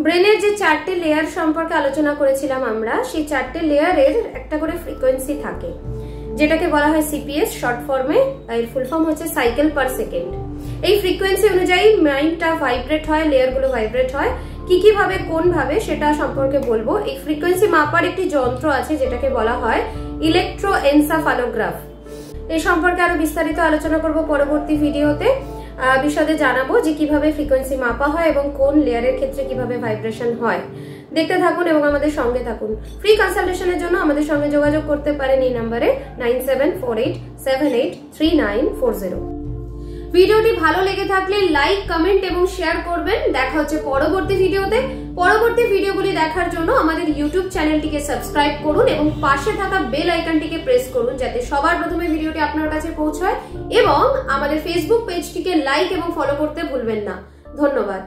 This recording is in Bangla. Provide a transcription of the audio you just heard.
ব্রেনের যে চারটে লেয়ার সম্পর্কে আলোচনা করেছিলাম আমরা, সেই চারটে লেয়ারের একটা করে ফ্রিকোয়েন্সি থাকে, যেটাকে বলা হয় সিপিএস শর্ট ফর্মে। এর ফুল ফর্ম হচ্ছে সাইকেল পার সেকেন্ড। এই ফ্রিকোয়েন্সি অনুযায়ী মাইন্ডটা ভাইব্রেট হয়, লেয়ারগুলো ভাইব্রেট হয়। কি ভাবে কোন ভাবে সেটা সম্পর্কে বলবো। এই ফ্রিকোয়েন্সি মাপার একটি যন্ত্র আছে যেটাকে বলা হয় ইলেকট্রোএনসেফালোগ্রাফ। এই সম্পর্কে আরো বিস্তারিত আলোচনা করব পরবর্তী ভিডিওতে। বিশদে জানাবো যে কিভাবে ফ্রিকোয়েন্সি মাপা হয় এবং কোন লেয়ারের ক্ষেত্রে কিভাবে ভাইব্রেশন হয়। দেখতে থাকুন এবং আমাদের সঙ্গে থাকুন। ফ্রি কনসালটেশনের জন্য আমাদের সঙ্গে যোগাযোগ করতে পারেন এই নম্বরে 9748783940। ভিডিওটি ভালো লেগে থাকলে লাইক, কমেন্ট এবং শেয়ার করবেন। দেখা হচ্ছে পরবর্তী ভিডিওতে। পরবর্তী ভিডিওগুলি দেখার জন্য আমাদের ইউটিউব চ্যানেলটিকে সাবস্ক্রাইব করুন এবং পাশে থাকা বেল আইকনটিকে প্রেস করুন, যাতে সবার প্রথমে ভিডিওটি আপনার কাছে পৌঁছায়। এবং আমাদের ফেসবুক পেজটিকে লাইক এবং ফলো করতে ভুলবেন না। ধন্যবাদ।